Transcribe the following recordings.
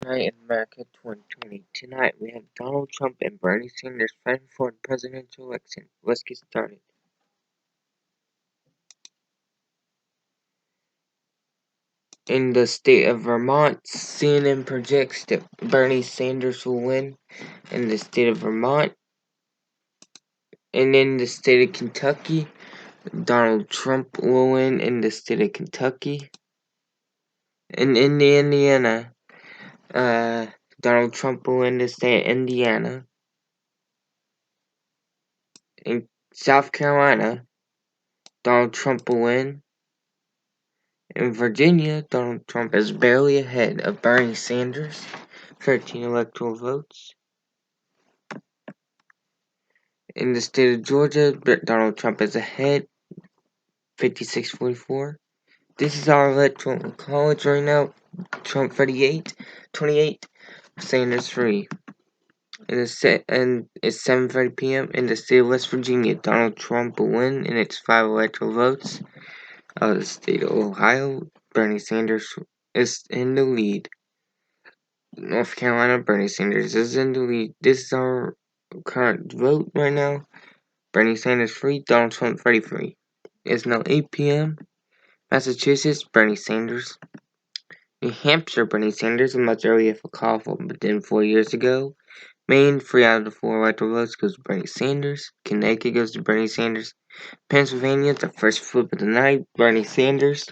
Tonight in America 2020. Tonight we have Donald Trump and Bernie Sanders fighting for the presidential election. Let's get started. In the state of Vermont, CNN projects that Bernie Sanders will win in the state of Vermont. And in the state of Kentucky, Donald Trump will win in the state of Kentucky. And in Indiana, Donald Trump will win the state of Indiana. In South Carolina, Donald Trump will win. In Virginia, Donald Trump is barely ahead of Bernie Sanders, 13 electoral votes. In the state of Georgia, Donald Trump is ahead, 56-44. This is our electoral college right now. Trump 28, Sanders 3. And it's 7:30 p.m. in the state of West Virginia. Donald Trump will win in its 5 electoral votes. The state of Ohio, Bernie Sanders is in the lead. North Carolina, Bernie Sanders is in the lead. This is our current vote right now. Bernie Sanders 3, Donald Trump 33. It's now 8 p.m. Massachusetts, Bernie Sanders. New Hampshire, Bernie Sanders, a much earlier call than 4 years ago. Maine, 3 out of the 4 electoral votes goes to Bernie Sanders. Connecticut goes to Bernie Sanders. Pennsylvania, the first flip of the night, Bernie Sanders.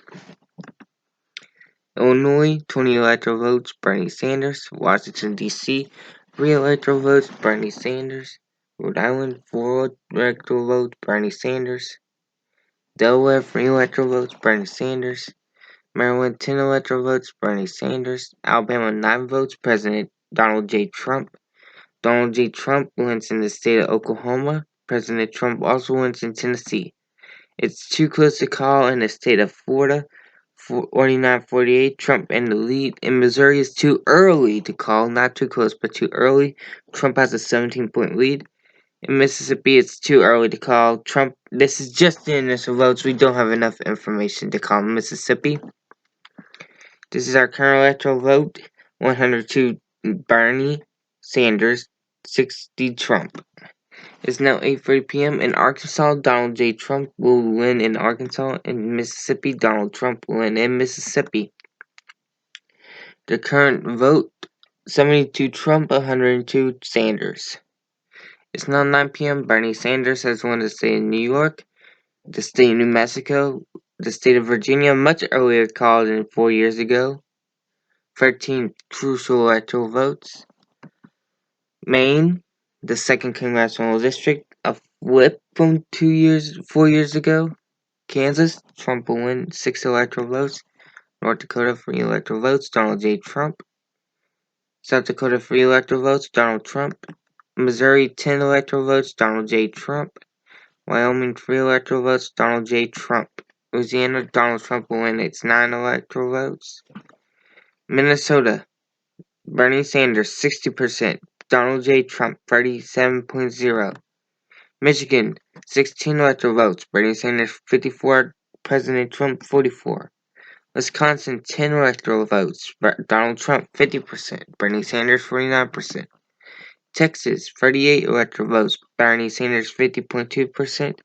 Illinois, 20 electoral votes, Bernie Sanders. Washington, D.C., 3 electoral votes, Bernie Sanders. Rhode Island, 4 electoral votes, Bernie Sanders. Delaware, 3 electoral votes, Bernie Sanders. Maryland, 10 electoral votes, Bernie Sanders. Alabama, 9 votes, President Donald J. Trump. Donald J. Trump wins in the state of Oklahoma. President Trump also wins in Tennessee. It's too close to call in the state of Florida. 49-48, Trump in the lead. In Missouri, it's too early to call. Not too close, but too early. Trump has a 17-point lead. In Mississippi, it's too early to call. Trump, this is just the initial votes. We don't have enough information to call Mississippi. This is our current electoral vote. 102 Bernie Sanders, 60 Trump. It's now 8:30 p.m. in Arkansas. Donald J. Trump will win in Arkansas. In Mississippi, Donald Trump will win in Mississippi. The current vote, 72 Trump, 102 Sanders. It's now 9 p.m. Bernie Sanders has won the state of New York, the state of New Mexico, the state of Virginia, much earlier called than 4 years ago. 13 crucial electoral votes. Maine, the 2nd congressional district, a flip from 4 years ago. Kansas, Trump will win 6 electoral votes. North Dakota, 3 electoral votes, Donald J. Trump. South Dakota, 3 electoral votes, Donald Trump. Missouri, 10 electoral votes, Donald J. Trump. Wyoming, 3 electoral votes, Donald J. Trump. Louisiana, Donald Trump will win its 9 electoral votes. Minnesota, Bernie Sanders, 60%. Donald J. Trump, 37.0. Michigan, 16 electoral votes, Bernie Sanders, 54. President Trump, 44. Wisconsin, 10 electoral votes, Donald Trump, 50%. Bernie Sanders, 49%. Texas, 38 electoral votes, Bernie Sanders, 50.2%.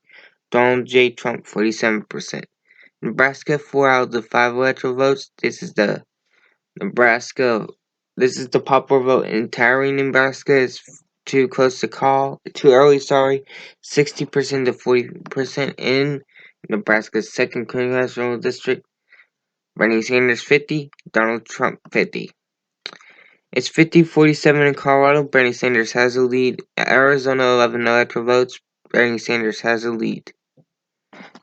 Donald J. Trump, 47%. Nebraska, 4 out of the 5 electoral votes. This is the popular vote. Entirely Nebraska is too close to call. Too early, sorry. 60% to 40% in Nebraska's 2nd congressional district. Bernie Sanders 50, Donald Trump 50. It's 50-47 in Colorado. Bernie Sanders has a lead. Arizona, 11 electoral votes. Bernie Sanders has a lead.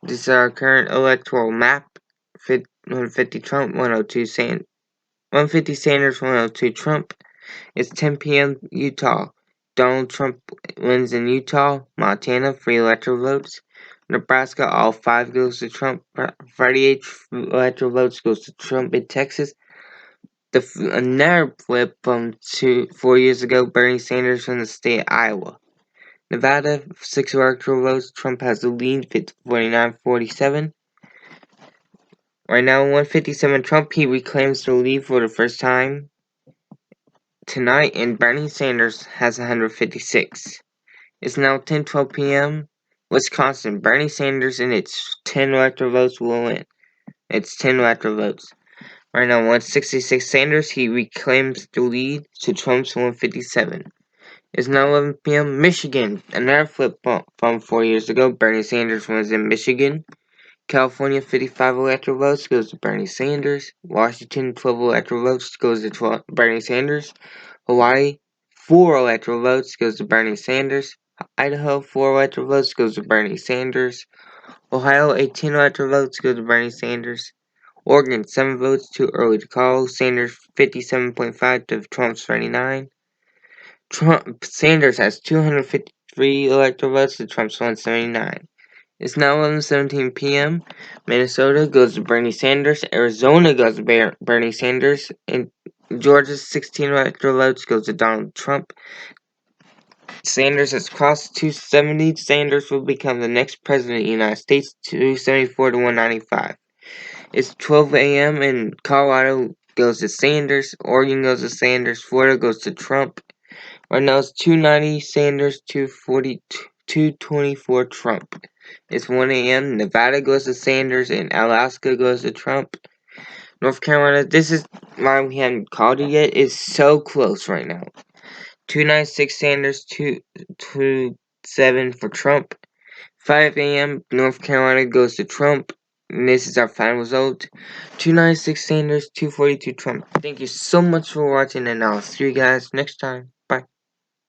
This is our current electoral map. 150 Trump, 150 Sanders, 102 Trump. It's 10 p.m. Utah. Donald Trump wins in Utah. Montana, 3 electoral votes. Nebraska, all 5 goes to Trump. 38 electoral votes goes to Trump in Texas. Another flip from 4 years ago, Bernie Sanders from the state of Iowa. Nevada, 6 electoral votes, Trump has the lead, 49-47. Right now, 157 Trump, he reclaims the lead for the first time tonight, and Bernie Sanders has 156. It's now 10:12 p.m. Wisconsin. Bernie Sanders and its 10 electoral votes will win. It's 10 electoral votes. Right now, 166 Sanders. He reclaims the lead to Trump's 157. It's now 11 p.m. Michigan. Another flip from 4 years ago. Bernie Sanders was in Michigan. California, 55 electoral votes goes to Bernie Sanders. Washington, 12 electoral votes goes to Bernie Sanders. Hawaii, 4 electoral votes goes to Bernie Sanders. Idaho, 4 electoral votes goes to Bernie Sanders. Ohio, 18 electoral votes goes to Bernie Sanders. Oregon, 7 votes, too early to call. Sanders, 57.5 to Trump's 39. Sanders has 253 electoral votes to Trump's 179. It's now 11:17 p.m. Minnesota goes to Bernie Sanders. Arizona goes to Bernie Sanders. And Georgia's 16 electoral votes goes to Donald Trump. Sanders has crossed 270. Sanders will become the next president of the United States, 274 to 195. It's 12 a.m. and Colorado goes to Sanders. Oregon goes to Sanders. Florida goes to Trump. Right now it's 290 Sanders, 240, 224 Trump. It's 1 a.m. Nevada goes to Sanders and Alaska goes to Trump. North Carolina, this is why we haven't called it yet. It's so close right now. 296 Sanders, 227 for Trump. 5 a.m. North Carolina goes to Trump. And this is our final result. 296 Sanders, 242 Trump. Thank you so much for watching, and I'll see you guys next time.